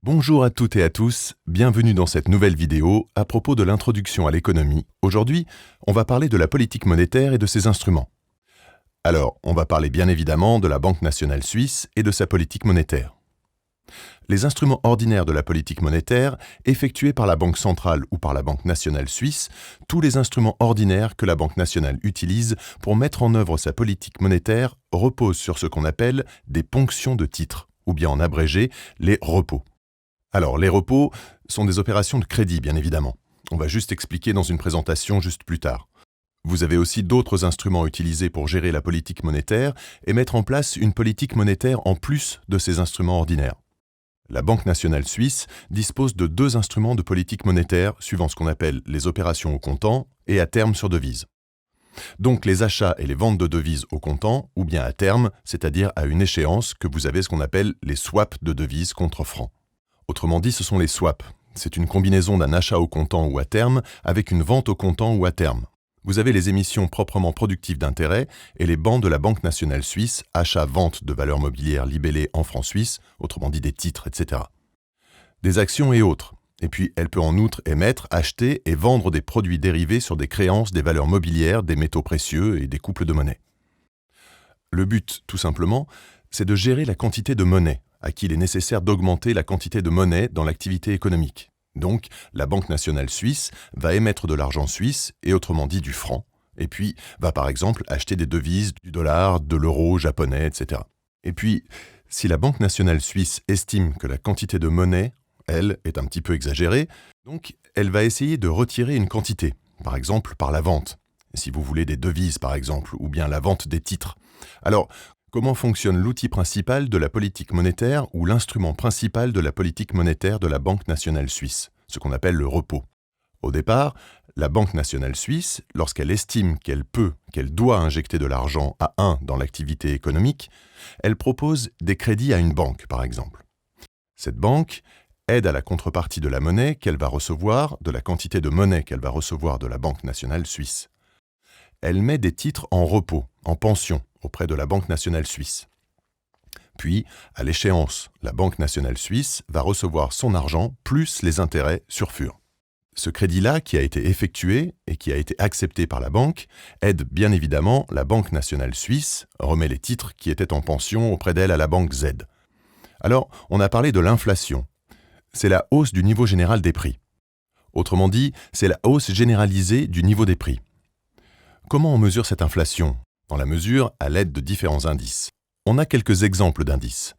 Bonjour à toutes et à tous, bienvenue dans cette nouvelle vidéo à propos de l'introduction à l'économie. Aujourd'hui, on va parler de la politique monétaire et de ses instruments. Alors, on va parler bien évidemment de la Banque nationale suisse et de sa politique monétaire. Les instruments ordinaires de la politique monétaire, effectués par la Banque centrale ou par la Banque nationale suisse, tous les instruments ordinaires que la Banque nationale utilise pour mettre en œuvre sa politique monétaire reposent sur ce qu'on appelle des ponctions de titres, ou bien en abrégé, les repos. Alors, les repos sont des opérations de crédit, bien évidemment. On va juste expliquer dans une présentation juste plus tard. Vous avez aussi d'autres instruments utilisés pour gérer la politique monétaire et mettre en place une politique monétaire en plus de ces instruments ordinaires. La Banque nationale suisse dispose de deux instruments de politique monétaire suivant ce qu'on appelle les opérations au comptant et à terme sur devise. Donc les achats et les ventes de devises au comptant ou bien à terme, c'est-à-dire à une échéance que vous avez ce qu'on appelle les swaps de devises contre francs. Autrement dit, ce sont les swaps. C'est une combinaison d'un achat au comptant ou à terme avec une vente au comptant ou à terme. Vous avez les émissions proprement productives d'intérêt et les bancs de la Banque nationale suisse, achat-vente de valeurs mobilières libellées en francs suisses, autrement dit des titres, etc. Des actions et autres. Et puis, elle peut en outre émettre, acheter et vendre des produits dérivés sur des créances, des valeurs mobilières, des métaux précieux et des couples de monnaie. Le but, tout simplement, c'est de gérer la quantité de monnaie, à qui il est nécessaire d'augmenter la quantité de monnaie dans l'activité économique. Donc, la Banque nationale suisse va émettre de l'argent suisse, et autrement dit du franc, et puis va par exemple acheter des devises, du dollar, de l'euro japonais, etc. Et puis, si la Banque nationale suisse estime que la quantité de monnaie, elle, est un petit peu exagérée, donc elle va essayer de retirer une quantité, par exemple par la vente, si vous voulez des devises par exemple, ou bien la vente des titres. Alors, comment fonctionne l'outil principal de la politique monétaire ou l'instrument principal de la politique monétaire de la Banque nationale suisse, ce qu'on appelle le repo. Au départ, la Banque nationale suisse, lorsqu'elle estime qu'elle doit injecter de l'argent à dans l'activité économique, elle propose des crédits à une banque, par exemple. Cette banque aide à la contrepartie de la monnaie qu'elle va recevoir, de la quantité de monnaie qu'elle va recevoir de la Banque nationale suisse. Elle met des titres en repos, en pension, auprès de la Banque nationale suisse. Puis, à l'échéance, la Banque nationale suisse va recevoir son argent plus les intérêts sur fur. Ce crédit-là, qui a été effectué et qui a été accepté par la banque, aide bien évidemment la Banque nationale suisse, remet les titres qui étaient en pension auprès d'elle à la banque Z. Alors, on a parlé de l'inflation. C'est la hausse du niveau général des prix. Autrement dit, c'est la hausse généralisée du niveau des prix. Comment on mesure cette inflation ? Dans la mesure à l'aide de différents indices. On a quelques exemples d'indices.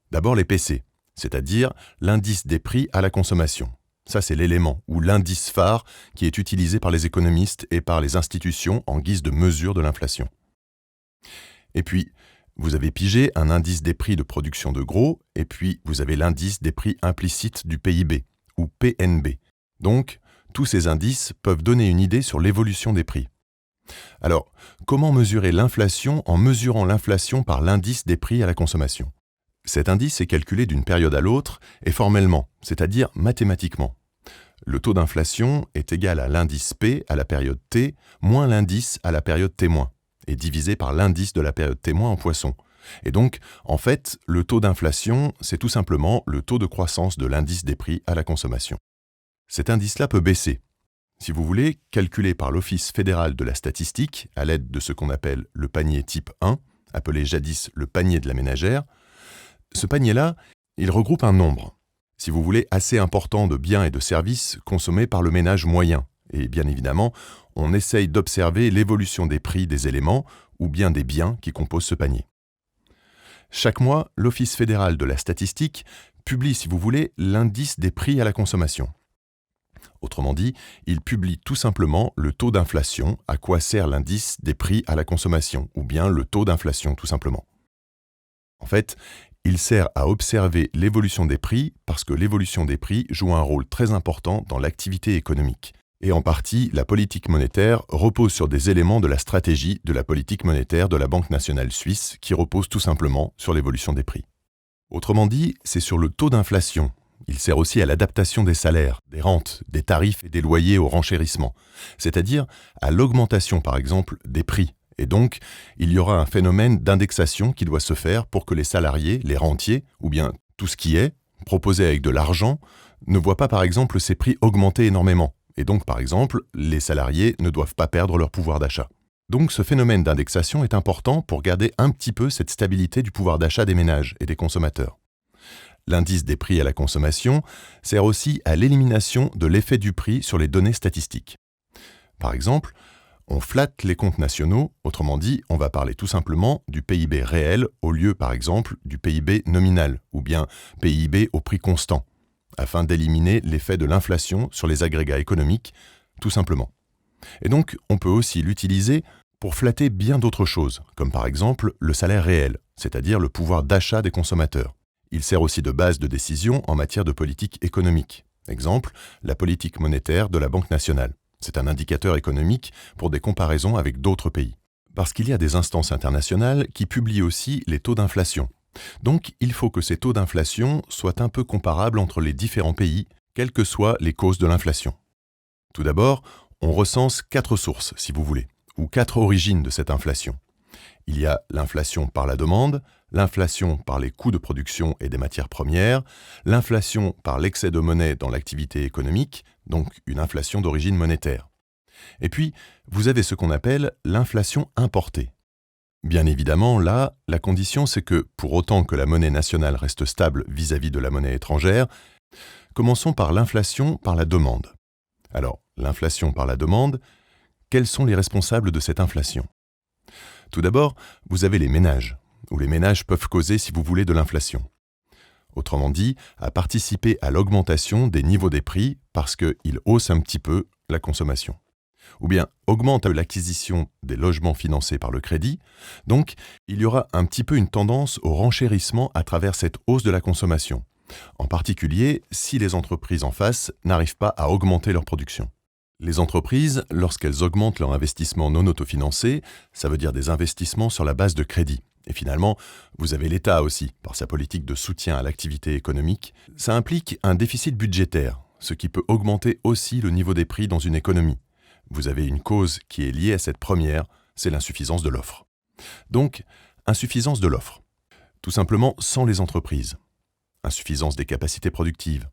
D'abord les PC, c'est-à-dire l'indice des prix à la consommation. Ça, c'est l'élément ou l'indice phare qui est utilisé par les économistes et par les institutions en guise de mesure de l'inflation. Et puis, vous avez pigé un indice des prix de production de gros, et puis vous avez l'indice des prix implicites du PIB, ou PNB. Donc, tous ces indices peuvent donner une idée sur l'évolution des prix. Alors, comment mesurer l'inflation en mesurant l'inflation par l'indice des prix à la consommation ? Cet indice est calculé d'une période à l'autre et formellement, c'est-à-dire mathématiquement. Le taux d'inflation est égal à l'indice P à la période T moins l'indice à la période T-, et divisé par l'indice de la période T- en poisson. Et donc, en fait, le taux d'inflation, c'est tout simplement le taux de croissance de l'indice des prix à la consommation. Cet indice-là peut baisser. Si vous voulez, calculé par l'Office fédéral de la statistique, à l'aide de ce qu'on appelle le panier type 1, appelé jadis le panier de la ménagère, ce panier-là, il regroupe un nombre, si vous voulez, assez important de biens et de services consommés par le ménage moyen. Et bien évidemment, on essaye d'observer l'évolution des prix des éléments ou bien des biens qui composent ce panier. Chaque mois, l'Office fédéral de la statistique publie, si vous voulez, l'indice des prix à la consommation. Autrement dit, il publie tout simplement le taux d'inflation, à quoi sert l'indice des prix à la consommation, ou bien le taux d'inflation tout simplement. En fait, il sert à observer l'évolution des prix parce que l'évolution des prix joue un rôle très important dans l'activité économique. Et en partie, la politique monétaire repose sur des éléments de la stratégie de la politique monétaire de la Banque nationale suisse qui repose tout simplement sur l'évolution des prix. Autrement dit, c'est sur le taux d'inflation. Il sert aussi à l'adaptation des salaires, des rentes, des tarifs et des loyers au renchérissement, c'est-à-dire à l'augmentation par exemple des prix. Et donc, il y aura un phénomène d'indexation qui doit se faire pour que les salariés, les rentiers, ou bien tout ce qui est, proposé avec de l'argent, ne voit pas par exemple ses prix augmenter énormément, et donc par exemple, les salariés ne doivent pas perdre leur pouvoir d'achat. Donc ce phénomène d'indexation est important pour garder un petit peu cette stabilité du pouvoir d'achat des ménages et des consommateurs. L'indice des prix à la consommation sert aussi à l'élimination de l'effet du prix sur les données statistiques. Par exemple, on flatte les comptes nationaux, autrement dit, on va parler tout simplement du PIB réel au lieu, par exemple, du PIB nominal ou bien PIB au prix constant, afin d'éliminer l'effet de l'inflation sur les agrégats économiques, tout simplement. Et donc, on peut aussi l'utiliser pour flatter bien d'autres choses, comme par exemple le salaire réel, c'est-à-dire le pouvoir d'achat des consommateurs. Il sert aussi de base de décision en matière de politique économique. Exemple, la politique monétaire de la Banque nationale. C'est un indicateur économique pour des comparaisons avec d'autres pays. Parce qu'il y a des instances internationales qui publient aussi les taux d'inflation. Donc, il faut que ces taux d'inflation soient un peu comparables entre les différents pays, quelles que soient les causes de l'inflation. Tout d'abord, on recense 4 sources, si vous voulez, ou 4 origines de cette inflation. Il y a l'inflation par la demande, l'inflation par les coûts de production et des matières premières, l'inflation par l'excès de monnaie dans l'activité économique, donc une inflation d'origine monétaire. Et puis, vous avez ce qu'on appelle l'inflation importée. Bien évidemment, là, la condition c'est que, pour autant que la monnaie nationale reste stable vis-à-vis de la monnaie étrangère, commençons par l'inflation par la demande. Alors, l'inflation par la demande, quels sont les responsables de cette inflation ? Tout d'abord, vous avez les ménages, où les ménages peuvent causer, si vous voulez, de l'inflation. Autrement dit, à participer à l'augmentation des niveaux des prix parce qu'ils haussent un petit peu la consommation. Ou bien augmentent l'acquisition des logements financés par le crédit, donc il y aura un petit peu une tendance au renchérissement à travers cette hausse de la consommation, en particulier si les entreprises en face n'arrivent pas à augmenter leur production. Les entreprises, lorsqu'elles augmentent leur investissement non autofinancé, ça veut dire des investissements sur la base de crédit. Et finalement, vous avez l'État aussi, par sa politique de soutien à l'activité économique. Ça implique un déficit budgétaire, ce qui peut augmenter aussi le niveau des prix dans une économie. Vous avez une cause qui est liée à cette première, c'est l'insuffisance de l'offre. Donc, insuffisance de l'offre. Tout simplement sans les entreprises. Insuffisance des capacités productives.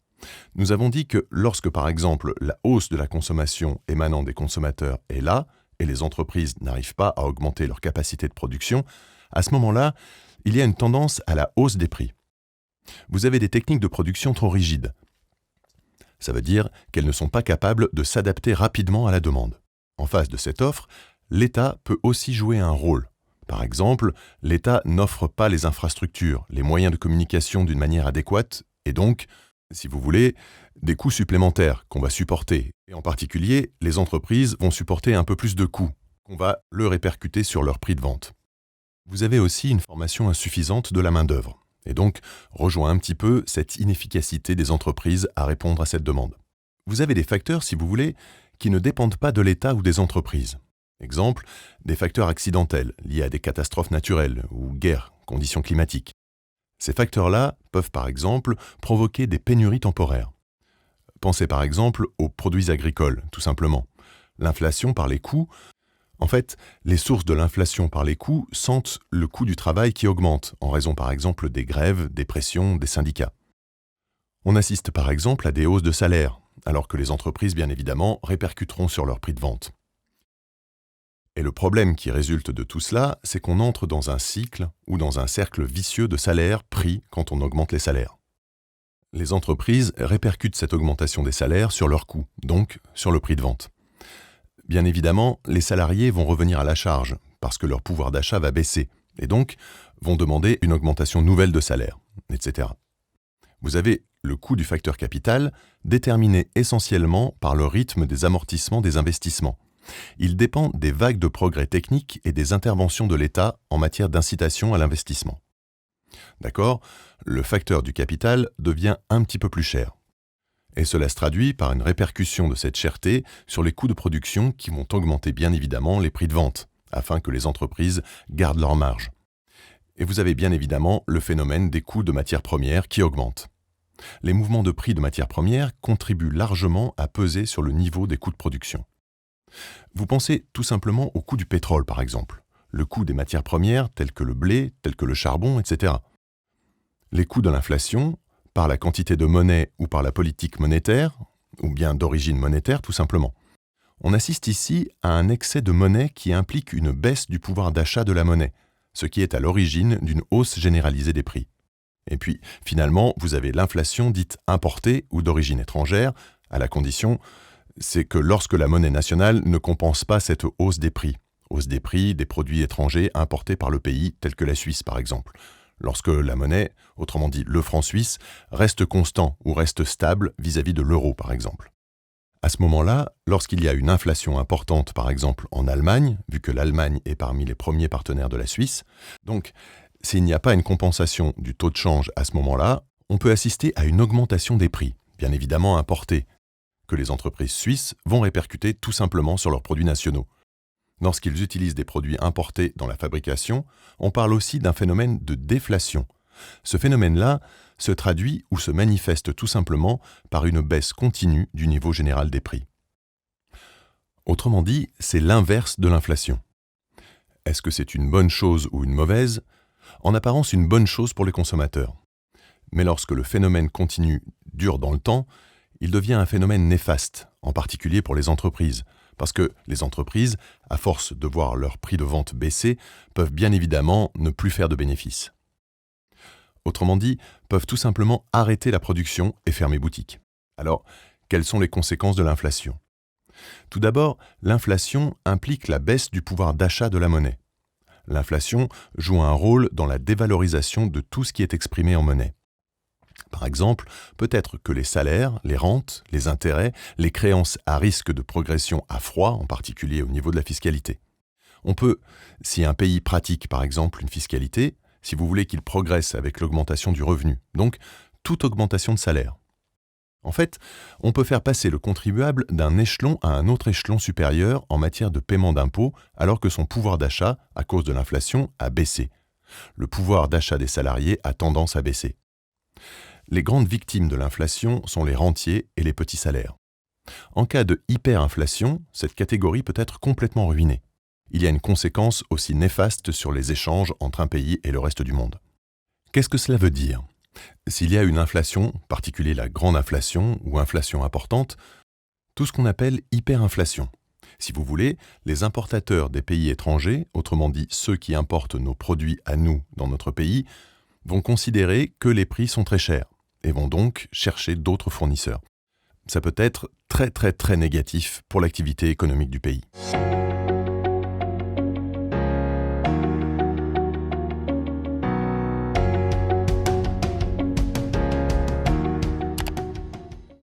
Nous avons dit que lorsque, par exemple, la hausse de la consommation émanant des consommateurs est là, et les entreprises n'arrivent pas à augmenter leur capacité de production, à ce moment-là, il y a une tendance à la hausse des prix. Vous avez des techniques de production trop rigides. Ça veut dire qu'elles ne sont pas capables de s'adapter rapidement à la demande. En face de cette offre, l'État peut aussi jouer un rôle. Par exemple, l'État n'offre pas les infrastructures, les moyens de communication d'une manière adéquate, et donc, si vous voulez, des coûts supplémentaires qu'on va supporter. Et en particulier, les entreprises vont supporter un peu plus de coûts, qu'on va le répercuter sur leur prix de vente. Vous avez aussi une formation insuffisante de la main-d'œuvre, et donc rejoint un petit peu cette inefficacité des entreprises à répondre à cette demande. Vous avez des facteurs, si vous voulez, qui ne dépendent pas de l'État ou des entreprises. Exemple, des facteurs accidentels liés à des catastrophes naturelles ou guerres, conditions climatiques. Ces facteurs-là peuvent par exemple provoquer des pénuries temporaires. Pensez par exemple aux produits agricoles, tout simplement. L'inflation par les coûts. En fait, les sources de l'inflation par les coûts sentent le coût du travail qui augmente, en raison par exemple des grèves, des pressions, des syndicats. On assiste par exemple à des hausses de salaire, alors que les entreprises, bien évidemment, répercuteront sur leur prix de vente. Et le problème qui résulte de tout cela, c'est qu'on entre dans un cycle ou dans un cercle vicieux de salaire-prix quand on augmente les salaires. Les entreprises répercutent cette augmentation des salaires sur leurs coûts, donc sur le prix de vente. Bien évidemment, les salariés vont revenir à la charge parce que leur pouvoir d'achat va baisser et donc vont demander une augmentation nouvelle de salaire, etc. Vous avez le coût du facteur capital déterminé essentiellement par le rythme des amortissements des investissements. Il dépend des vagues de progrès techniques et des interventions de l'État en matière d'incitation à l'investissement. D'accord ? Le facteur du capital devient un petit peu plus cher. Et cela se traduit par une répercussion de cette cherté sur les coûts de production qui vont augmenter bien évidemment les prix de vente, afin que les entreprises gardent leur marge. Et vous avez bien évidemment le phénomène des coûts de matières premières qui augmentent. Les mouvements de prix de matières premières contribuent largement à peser sur le niveau des coûts de production. Vous pensez tout simplement au coût du pétrole par exemple, le coût des matières premières telles que le blé, telles que le charbon, etc. Les coûts de l'inflation par la quantité de monnaie ou par la politique monétaire, ou bien d'origine monétaire tout simplement. On assiste ici à un excès de monnaie qui implique une baisse du pouvoir d'achat de la monnaie, ce qui est à l'origine d'une hausse généralisée des prix. Et puis, finalement, vous avez l'inflation dite importée ou d'origine étrangère, à la condition, c'est que lorsque la monnaie nationale ne compense pas cette hausse des prix des produits étrangers importés par le pays, tels que la Suisse par exemple. Lorsque la monnaie, autrement dit le franc suisse, reste constant ou reste stable vis-à-vis de l'euro par exemple. À ce moment-là, lorsqu'il y a une inflation importante par exemple en Allemagne, vu que l'Allemagne est parmi les premiers partenaires de la Suisse, donc s'il n'y a pas une compensation du taux de change à ce moment-là, on peut assister à une augmentation des prix, bien évidemment importés, que les entreprises suisses vont répercuter tout simplement sur leurs produits nationaux. Lorsqu'ils utilisent des produits importés dans la fabrication, on parle aussi d'un phénomène de déflation. Ce phénomène-là se traduit ou se manifeste tout simplement par une baisse continue du niveau général des prix. Autrement dit, c'est l'inverse de l'inflation. Est-ce que c'est une bonne chose ou une mauvaise ? En apparence, une bonne chose pour les consommateurs. Mais lorsque le phénomène continu dure dans le temps, il devient un phénomène néfaste, en particulier pour les entreprises, parce que les entreprises, à force de voir leur prix de vente baisser, peuvent bien évidemment ne plus faire de bénéfices. Autrement dit, peuvent tout simplement arrêter la production et fermer boutique. Alors, quelles sont les conséquences de l'inflation ? Tout d'abord, l'inflation implique la baisse du pouvoir d'achat de la monnaie. L'inflation joue un rôle dans la dévalorisation de tout ce qui est exprimé en monnaie. Par exemple, peut-être que les salaires, les rentes, les intérêts, les créances à risque de progression à froid, en particulier au niveau de la fiscalité. On peut, si un pays pratique par exemple une fiscalité, si vous voulez qu'il progresse avec l'augmentation du revenu, donc toute augmentation de salaire. En fait, on peut faire passer le contribuable d'un échelon à un autre échelon supérieur en matière de paiement d'impôts alors que son pouvoir d'achat, à cause de l'inflation, a baissé. Le pouvoir d'achat des salariés a tendance à baisser. Les grandes victimes de l'inflation sont les rentiers et les petits salaires. En cas de hyperinflation, cette catégorie peut être complètement ruinée. Il y a une conséquence aussi néfaste sur les échanges entre un pays et le reste du monde. Qu'est-ce que cela veut dire ? S'il y a une inflation, en particulier la grande inflation ou inflation importante, tout ce qu'on appelle hyperinflation. Si vous voulez, les importateurs des pays étrangers, autrement dit ceux qui importent nos produits à nous dans notre pays, vont considérer que les prix sont très chers et vont donc chercher d'autres fournisseurs. Ça peut être très négatif pour l'activité économique du pays.